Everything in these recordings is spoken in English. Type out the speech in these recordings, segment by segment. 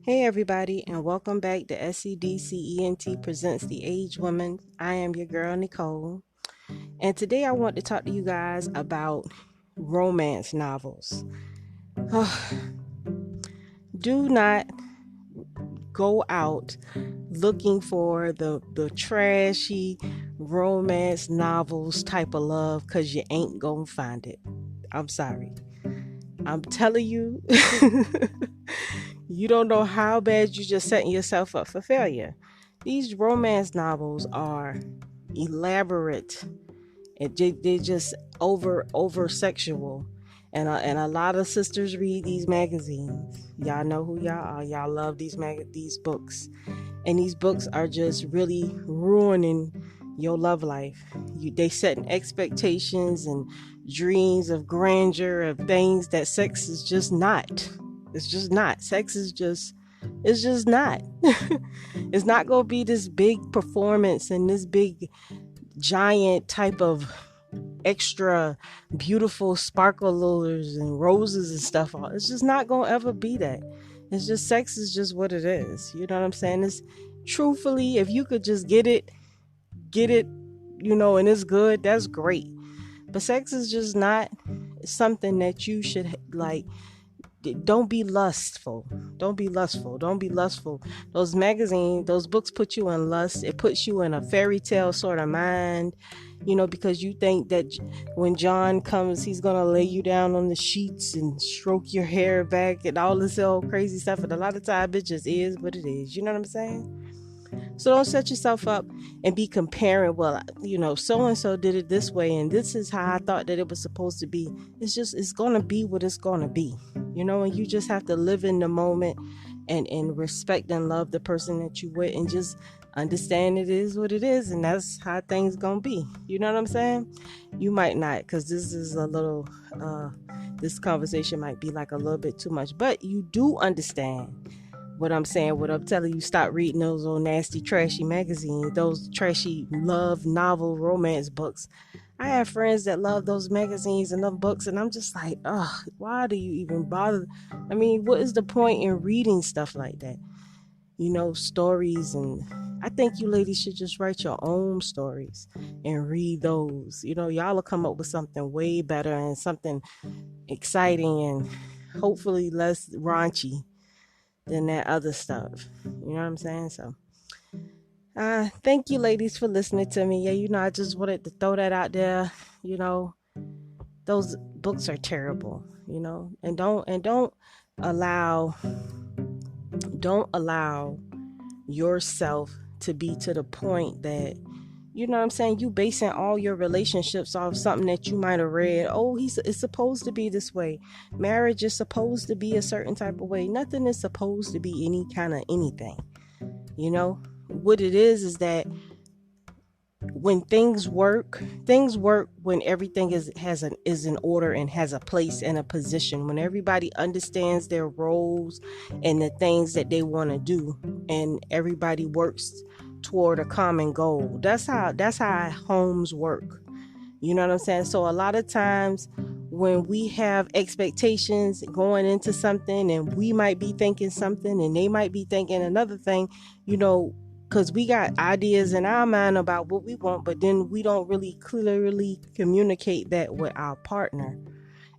Hey everybody, and welcome back to SCDCENT Presents The Age Woman. I am your girl Nicole, and today I want to talk to you guys about romance novels. Do not go out looking for the trashy romance novels type of love because you ain't gonna find it. I'm sorry. I'm telling you, you don't know how bad you just setting yourself up for failure. These romance novels are elaborate and they just over sexual. And a lot of sisters read these magazines. Y'all know who y'all are. Y'all love these books, and these books are just really ruining your love life. They setting expectations and dreams of grandeur of things that sex is just not. It's just not. Sex is just it's just not. It's not gonna be this big performance and this big giant type of extra beautiful sparklers and roses and stuff. It's just not gonna ever be that. It's just sex is just what it is. You know what I'm saying? It's truthfully, if you could just get it, and it's good, that's great. But sex is just not something that you should like. Don't be lustful. Don't be lustful. Don't be lustful. Those magazines, those books put you in lust. It puts you in a fairy tale sort of mind, because you think that when John comes, he's going to lay you down on the sheets and stroke your hair back and all this old crazy stuff. And a lot of times it just is what it is. You know what I'm saying? So don't set yourself up and be comparing, well, so and so did it this way and this is how I thought that it was supposed to be. It's going to be what it's going to be, and you just have to live in the moment and respect and love the person that you with and just understand it is what it is, and that's how things going to be. You know what I'm saying? You might not, because this is a little, this conversation might be like a little bit too much, but you do understand what I'm saying, what I'm telling you. Stop reading those old nasty, trashy magazines, those trashy love novel romance books. I have friends that love those magazines and love books, and I'm just like, oh, why do you even bother? I mean, what is the point in reading stuff like that? Stories, and I think you ladies should just write your own stories and read those. Y'all will come up with something way better and something exciting and hopefully less raunchy than that other stuff. You know what I'm saying? So, thank you, ladies, for listening to me. Yeah, I just wanted to throw that out there. You know, those books are terrible. And don't allow don't allow yourself to be to the point that what I'm saying, you basing all your relationships off something that you might have read. Oh, it's supposed to be this way. Marriage is supposed to be a certain type of way. Nothing is supposed to be any kind of anything. What it is that when things work when everything is in order and has a place and a position. When everybody understands their roles and the things that they want to do, and everybody works toward a common goal. That's how homes work. You know what I'm saying? So a lot of times when we have expectations going into something, and we might be thinking something and they might be thinking another thing, because we got ideas in our mind about what we want, but then we don't really clearly communicate that with our partner.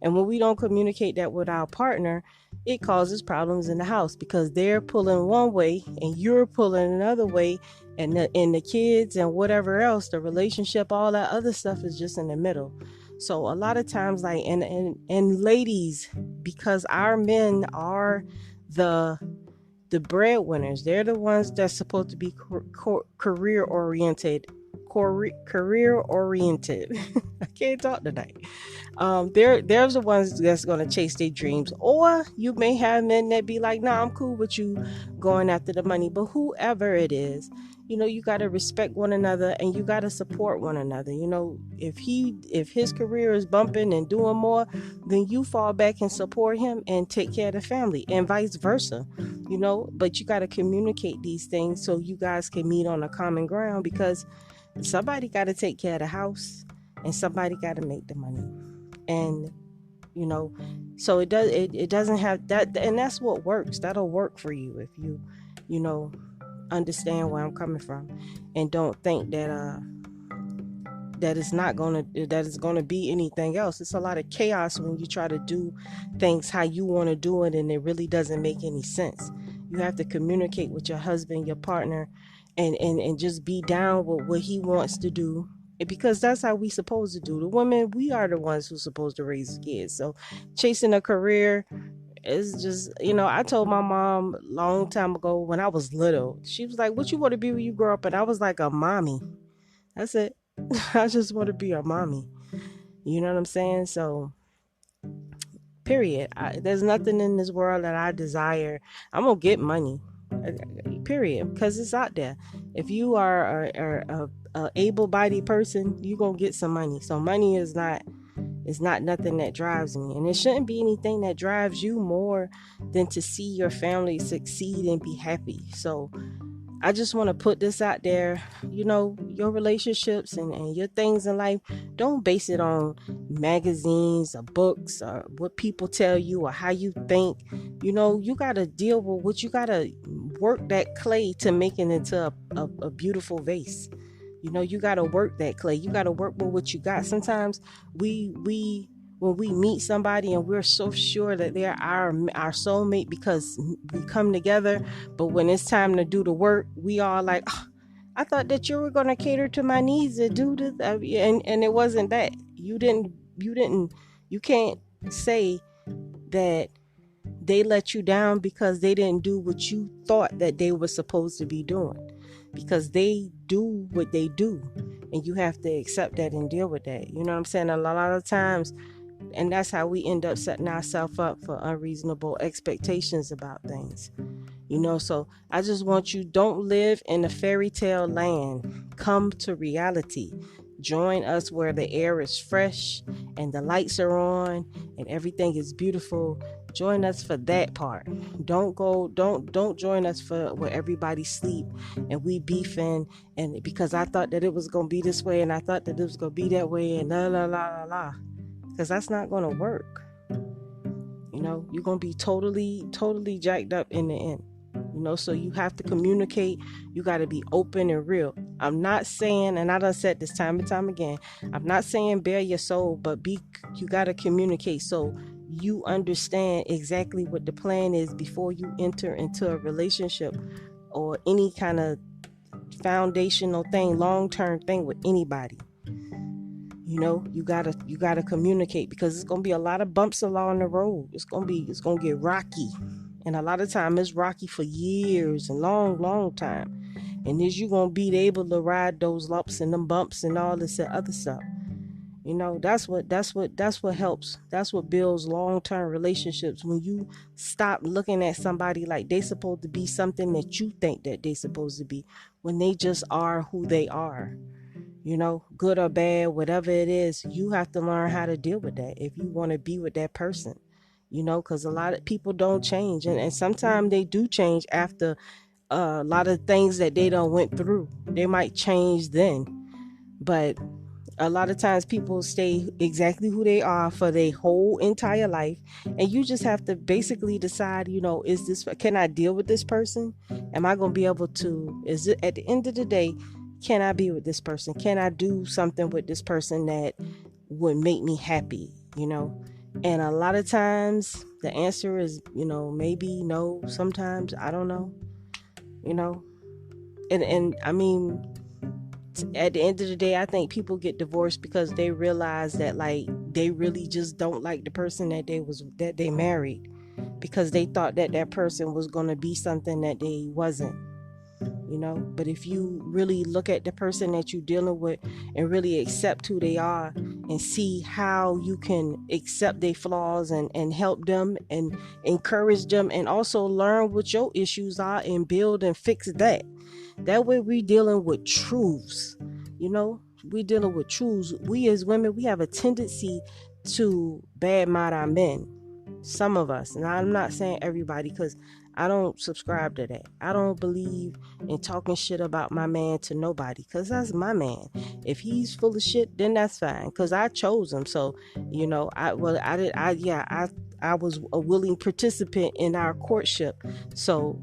And when we don't communicate that with our partner, it causes problems in the house because they're pulling one way and you're pulling another way, and the kids and whatever else, the relationship, all that other stuff is just in the middle. So a lot of times, like, and ladies, because our men are the breadwinners, they're the ones that's supposed to be career oriented. Career oriented. I can't talk tonight. There's the ones that's gonna chase their dreams. Or you may have men that be like, nah, I'm cool with you going after the money. But whoever it is, you gotta respect one another and you gotta support one another. If his career is bumping and doing more, then you fall back and support him and take care of the family, and vice versa. But you gotta communicate these things so you guys can meet on a common ground, because somebody gotta take care of the house and somebody gotta make the money. And you know. So it doesn't have that, and that's what works. That'll work for you if you know, understand where I'm coming from, and don't think that it's gonna be anything else. It's a lot of chaos when you try to do things how you want to do it, and it really doesn't make any sense. You have to communicate with your husband, your partner, and just be down with what he wants to do. Because that's how we supposed to do. The women, we are the ones who's supposed to raise kids. So chasing a career is just, I told my mom a long time ago when I was little. She was like, "What you want to be when you grow up?" And I was like, "A mommy." That's it. I just want to be a mommy. You know what I'm saying? So, period. There's nothing in this world that I desire. I'm going to get money. Period. Because it's out there. If you are a able-bodied person, you're going to get some money. So, money is not. It's not nothing that drives me. And it shouldn't be anything that drives you more than to see your family succeed and be happy. So, I just want to put this out there. Your relationships and your things in life, don't base it on magazines or books or what people tell you or how you think. You got to deal with what you got to work that clay to make it into a beautiful vase. You got to work that clay. You got to work with what you got. Sometimes we when we meet somebody and we're so sure that they're our soulmate because we come together, but when it's time to do the work, we are like, "Oh, I thought that you were going to cater to my needs and do this," and it wasn't that. You can't say that they let you down because they didn't do what you thought that they were supposed to be doing, because they do what they do, and you have to accept that and deal with that. You know what I'm saying? A lot of times, and that's how we end up setting ourselves up for unreasonable expectations about things. So I just want you, don't live in a fairy tale land. Come to reality. Join us where the air is fresh and the lights are on and everything is beautiful. Join us for that part. Don't join us for where everybody sleep and we beefing, and because I thought that it was gonna be this way and I thought that it was gonna be that way and la la la la la. Because that's not gonna work. You're gonna be totally jacked up in the end. So you have to communicate. You got to be open and real. I'm not saying, and I done said this time and time again, I'm not saying bare your soul, but you got to communicate so you understand exactly what the plan is before you enter into a relationship or any kind of foundational thing, long-term thing with anybody. You gotta communicate, because it's gonna be a lot of bumps along the road. It's gonna get rocky. And a lot of time it's rocky for years and long time. And is you gonna be able to ride those lumps and them bumps and all this other stuff. That's what helps. That's what builds long-term relationships. When you stop looking at somebody like they supposed to be something that you think that they supposed to be, when they just are who they are. Good or bad, whatever it is, you have to learn how to deal with that if you want to be with that person. Because a lot of people don't change, and sometimes they do change after a lot of things that they done went through. They might change then, but a lot of times people stay exactly who they are for their whole entire life, and you just have to basically decide, can I deal with this person? Am I going to be able to, is it at the end of the day, can I be with this person? Can I do something with this person that would make me happy? And a lot of times the answer is, maybe no, sometimes I don't know, and I mean, at the end of the day, I think people get divorced because they realize that, like, they really just don't like the person that they married, because they thought that person was going to be something that they wasn't. But if you really look at the person that you're dealing with and really accept who they are and see how you can accept their flaws and help them and encourage them, and also learn what your issues are and build and fix that way, we're dealing with truths. We're dealing with truths. We as women, we have a tendency to badmouth our men. Some of us, and I'm not saying everybody, because I don't subscribe to that. I don't believe in talking shit about my man to nobody, because that's my man. If he's full of shit, then that's fine, because I chose him. So, I was a willing participant in our courtship. So,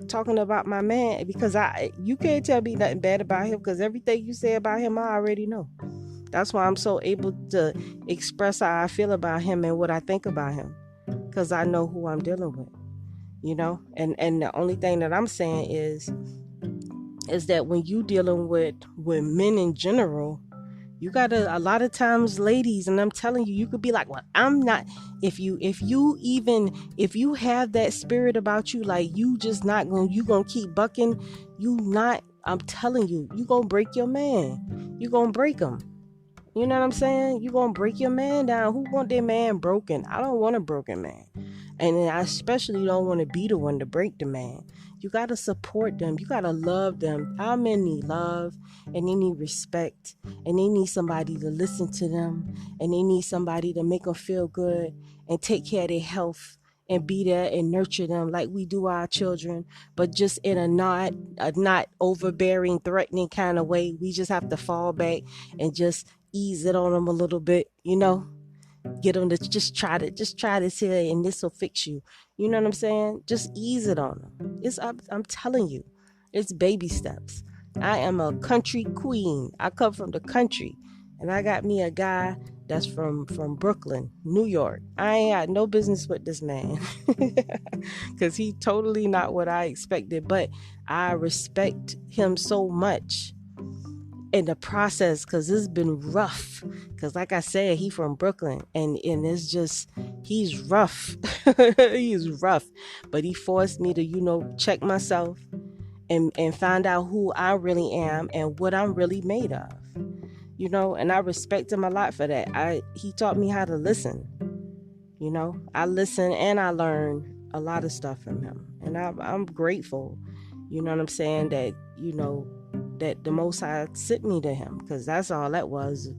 talking about my man, because you can't tell me nothing bad about him, because everything you say about him, I already know. That's why I'm so able to express how I feel about him and what I think about him, because I know who I'm dealing with, and the only thing that I'm saying is that when you dealing with men in general, you gotta, a lot of times, ladies, and I'm telling you, you could be like, well, I'm not. If you have that spirit about you, like, you just not gonna keep bucking, you not. I'm telling you, you gonna break your man. You gonna break him. You know what I'm saying? You gonna break your man down. Who want their man broken? I don't want a broken man. And I especially don't want to be the one to break the man. You gotta support them. You gotta love them. Our men need love, and they need respect, and they need somebody to listen to them, and they need somebody to make them feel good and take care of their health and be there and nurture them like we do our children, but just in a not overbearing, threatening kind of way. We just have to fall back and just ease it on them a little bit, get them to just try this here, and this will fix you. You know what I'm saying? Just ease it on them. I'm telling you, it's baby steps. I am a country queen. I come from the country, and I got me a guy that's from Brooklyn, New York. I ain't got no business with this man, because he totally not what I expected, but I respect him so much in the process, because it's been rough, because like I said, he from Brooklyn, and it's just, he's rough. He's rough, but he forced me to check myself and find out who I really am and what I'm really made of, and I respect him a lot for that. He taught me how to listen. I listen, and I learn a lot of stuff from him, and I'm grateful, you know what I'm saying, that that the Most High sent me to him, because that's all that was,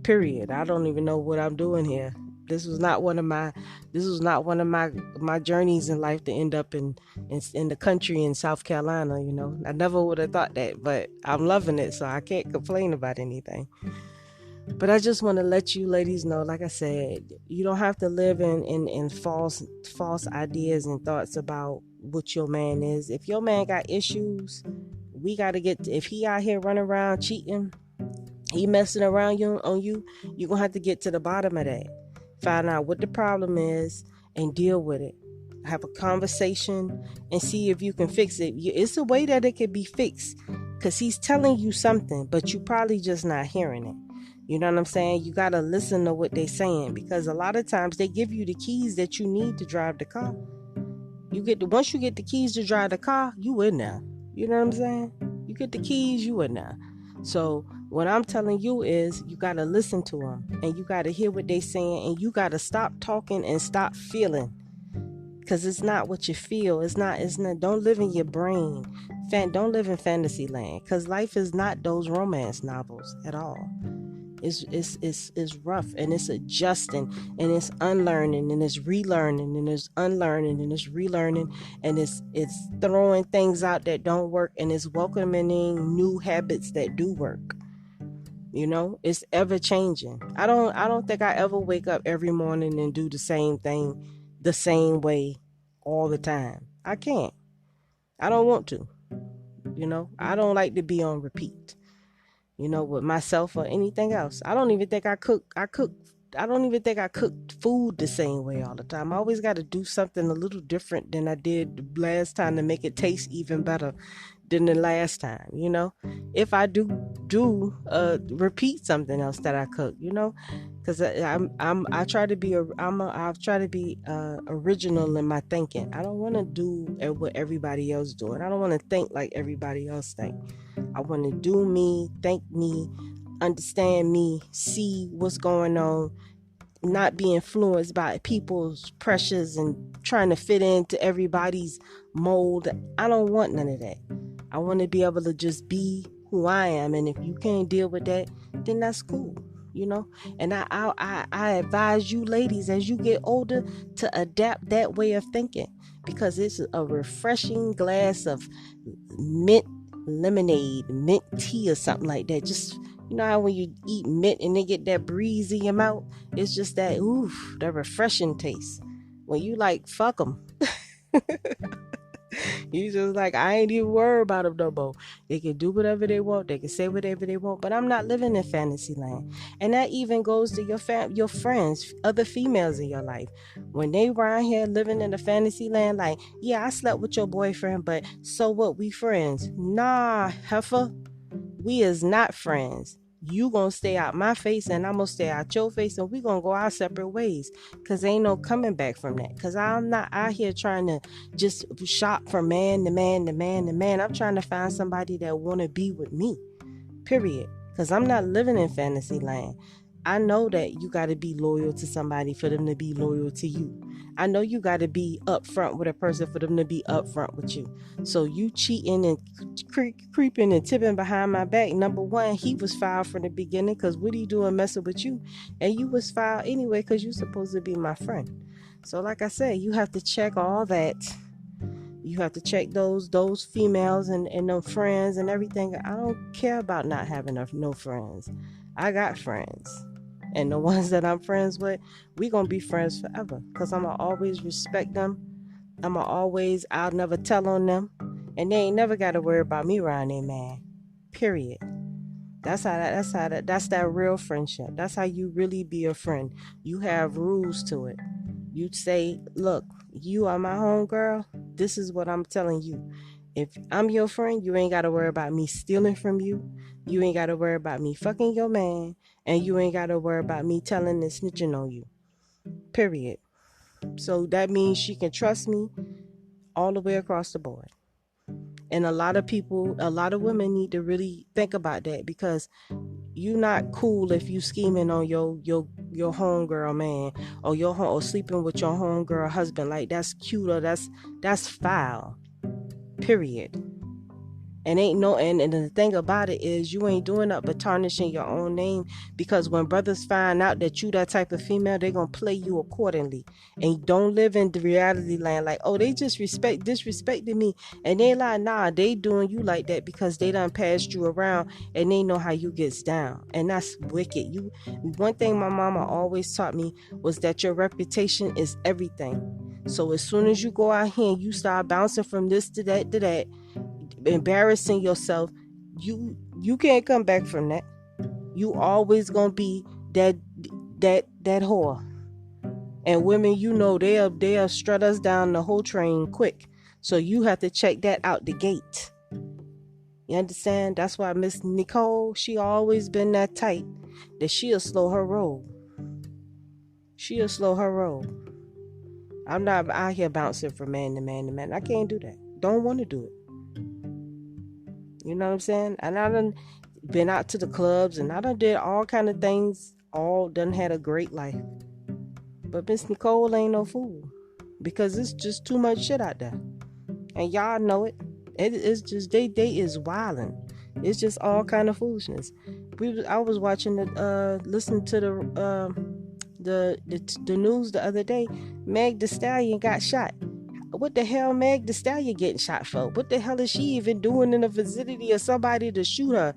period. I don't even know what I'm doing here. This was not one of my journeys in life to end up in the country in South Carolina. I never would have thought that, but I'm loving it, so I can't complain about anything. But I just want to let you ladies know, like I said, you don't have to live in false ideas and thoughts about what your man is. If your man got issues, we got to if he out here running around cheating, he messing around on you, you're going to have to get to the bottom of that. Find out what the problem is and deal with it. Have a conversation and see if you can fix it. It's a way that it can be fixed, because he's telling you something, but you probably just not hearing it. You know what I'm saying? You got to listen to what they're saying, because a lot of times they give you the keys that you need to drive the car. Once you get the keys to drive the car, you in there. You know what I'm saying? You get the keys, you in there. So what I'm telling you is, you got to listen to them, and you got to hear what they saying, and you got to stop talking and stop feeling, because it's not what you feel. It's not. Don't live in your brain. Don't live in fantasy land, because life is not those romance novels at all. It's rough, and it's adjusting, and it's unlearning, and it's relearning, and it's unlearning, and it's relearning, and it's throwing things out that don't work, and it's welcoming new habits that do work. It's ever changing. I don't think I ever wake up every morning and do the same thing the same way all the time. I can't. I don't want to. I don't like to be on repeat, with myself or anything else. I don't even think I don't even think I cook food the same way all the time. I always got to do something a little different than I did last time to make it taste even better than the last time. If I do repeat something else that I cook, because I try to be original in my thinking. I don't want to do what everybody else doing. I don't want to think like everybody else think. I want to do me, think me, understand me, see what's going on, not be influenced by people's pressures and trying to fit into everybody's mold. I don't want none of that. I want to be able to just be who I am, and if you can't deal with that, then that's cool. And I advise you ladies as you get older to adapt that way of thinking, because it's a refreshing glass of mint lemonade, mint tea, or something like that. Just how when you eat mint and they get that breeze in your mouth, it's just that that refreshing taste. When you like fuck them, you just like, I ain't even worried about them no more. They can do whatever they want. They can say whatever they want. But I'm not living in fantasy land. And that even goes to your friends, other females in your life. When they around here living in the fantasy land, like, yeah, I slept with your boyfriend, but so what? We friends? Nah, heifer. We is not friends. You gonna stay out my face and I'm gonna stay out your face, and we gonna go our separate ways, because ain't no coming back from that. Because I'm not out here trying to just shop from man to man to man to man. I'm trying to find somebody that wanna be with me, period. Because I'm not living in fantasy land. I know that you got to be loyal to somebody for them to be loyal to you. I know you got to be upfront with a person for them to be upfront with you. So you cheating and creeping and tipping behind my back. Number one, he was foul from the beginning, because what he doing messing with you? And you was foul anyway, because you supposed to be my friend. So like I said, you have to check all that. You have to check those females and no friends and everything. I don't care about not having no friends. I got friends. And the ones that I'm friends with, we gonna be friends forever. Because I'ma always respect them. I'll never tell on them. And they ain't never gotta worry about me around their man. Period. That's that real friendship. That's how you really be a friend. You have rules to it. You say, look, you are my homegirl. This is what I'm telling you. If I'm your friend, you ain't got to worry about me stealing from you. You ain't got to worry about me fucking your man. And you ain't got to worry about me telling and snitching on you. Period. So that means she can trust me all the way across the board. And a lot of women need to really think about that, because you not cool if you scheming on your homegirl man, or sleeping with your homegirl husband. Like, that's cute, or that's foul. Period. And the thing about it is, you ain't doing up but tarnishing your own name, because when brothers find out that you that type of female, they gonna play you accordingly. And don't live in the reality land like, oh, they just disrespected me, and they like, nah, they doing you like that because they done passed you around and they know how you gets down. And that's wicked. One thing my mama always taught me was that your reputation is everything. So as soon as you go out here and you start bouncing from this to that, embarrassing yourself, you can't come back from that. You always gonna be that whore. And women, they'll strut us down the whole train quick. So you have to check that out the gate. You understand? That's why Miss Nicole, she always been that tight that she'll slow her roll. I'm not out here bouncing from man to man to man. I can't do that. Don't want to do it. You know what I'm saying? And I done been out to the clubs, and I done did all kind of things, all done had a great life. But Miss Nicole ain't no fool, because it's just too much shit out there. And y'all know it. It's just, they is wildin'. It's just all kind of foolishness. I was watching listening to the news the other day. Meg Thee Stallion got shot. What the hell Meg Thee Stallion getting shot for? What the hell is she even doing in the vicinity of somebody to shoot her?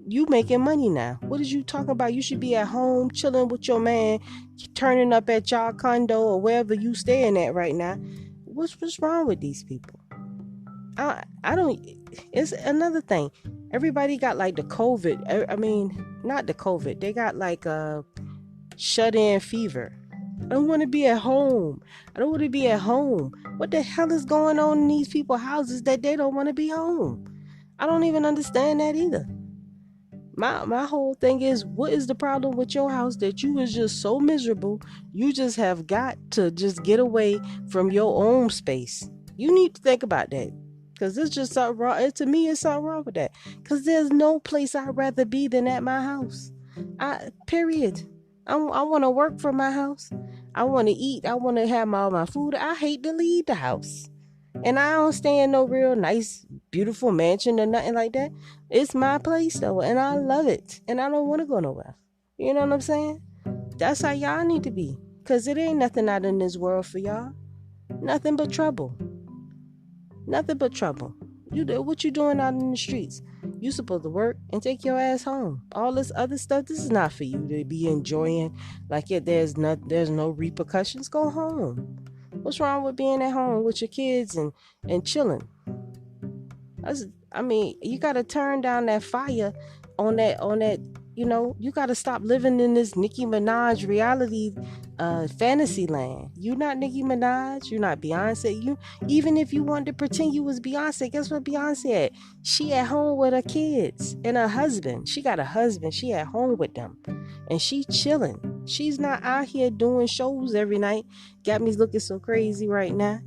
You making money now. What is you talking about? You should be at home chilling with your man, turning up at y'all condo or wherever you staying at right now. What's wrong with these people? I don't. It's another thing. Everybody got like the COVID. I mean, not the COVID. They got like a shut-in fever. I don't want to be at home. What the hell is going on in these people's houses that they don't want to be home? I don't even understand that either. My whole thing is, what is the problem with your house that you is just so miserable? You just have got to just get away from your own space. You need to think about that, because there's just something wrong. To me, it's something wrong with that, because there's no place I'd rather be than at my house. Period. I want to work from my house. I want to eat. I want to have all my food. I hate to leave the house. And I don't stay in no real nice, beautiful mansion or nothing like that. It's my place, though, and I love it. And I don't want to go nowhere. You know what I'm saying? That's how y'all need to be. Because it ain't nothing out in this world for y'all. Nothing but trouble. Nothing but trouble. What you doing out in the streets? You supposed to work and take your ass home. All this other stuff, this is not for you to be enjoying. Like there's no repercussions. Go home. What's wrong with being at home with your kids and chilling? You gotta turn down that fire on that. You gotta stop living in this Nicki Minaj reality fantasy land. You're not Nicki Minaj, you're not Beyonce. Even if you wanted to pretend you was Beyonce, guess what Beyonce at? She at home with her kids and her husband. She got a husband, she at home with them. And she chilling. She's not out here doing shows every night. Got me looking so crazy right now.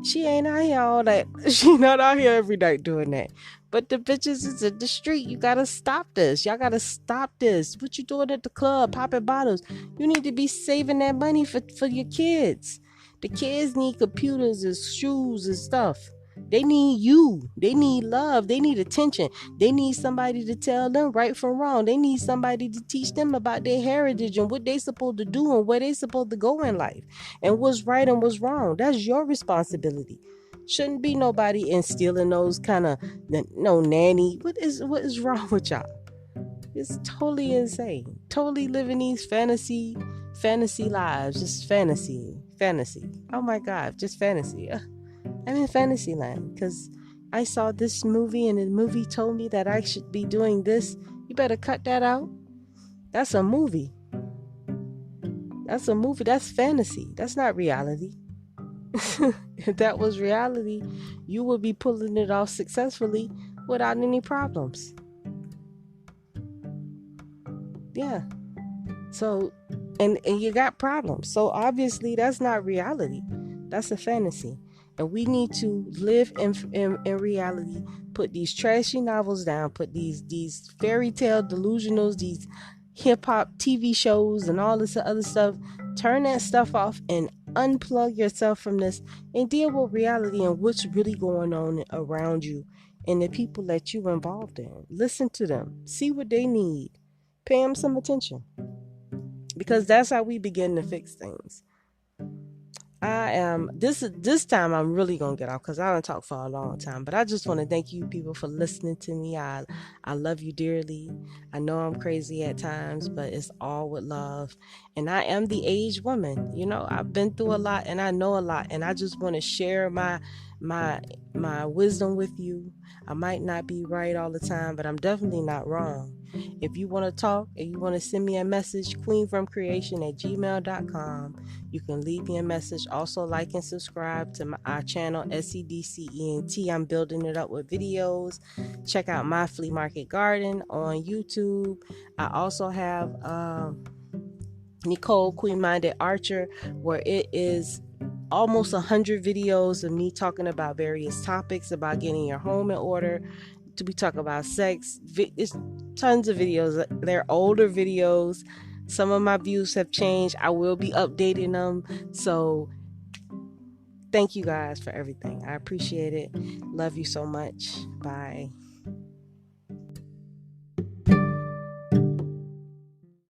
She ain't out here all that. She not out here every night doing that. But the bitches is in the street. You gotta stop this. Y'all gotta stop this. What you doing at the club, popping bottles? You need to be saving that money for your kids. The kids need computers and shoes and stuff. They need you. They need love. They need attention. They need somebody to tell them right from wrong. They need somebody to teach them about their heritage and what they supposed to do and where they supposed to go in life and what's right and what's wrong. That's your responsibility. Shouldn't be nobody instilling those kind of no nanny. What is wrong with y'all? It's totally insane. Totally living these fantasy lives. Just fantasy. Oh my God, just fantasy. I'm in fantasy land because I saw this movie and the movie told me that I should be doing this. You better cut that out. That's a movie. That's fantasy. That's not reality. If that was reality, you would be pulling it off successfully without any problems. Yeah. So, and you got problems. So obviously that's not reality. That's a fantasy. And we need to live in reality. Put these trashy novels down. Put these fairy tale delusionals, these hip hop TV shows and all this other stuff. Turn that stuff off and unplug yourself from this and deal with reality and what's really going on around you and the people that you're involved in. Listen to them. See what they need. Pay them some attention. Because that's how we begin to fix things. This time I'm really gonna get off because I don't talk for a long time. But I just want to thank you people for listening to me. I love you dearly. I know I'm crazy at times, but it's all with love. And I am the aged woman. I've been through a lot and I know a lot. And I just want to share my wisdom with you. I might not be right all the time, but I'm definitely not wrong. If you want to talk and you want to send me a message, queenfromcreation@gmail.com. You can leave me a message. Also, like and subscribe to our channel, SEDCENT. I'm building it up with videos. Check out My Flea Market Garden on YouTube. I also have Nicole Queen Minded Archer, where it is almost 100 videos of me talking about various topics about getting your home in order. We talk about sex. It's tons of videos. They're older videos. Some of my views have changed. I will be updating them. So thank you guys for everything. I appreciate it. Love you so much. Bye.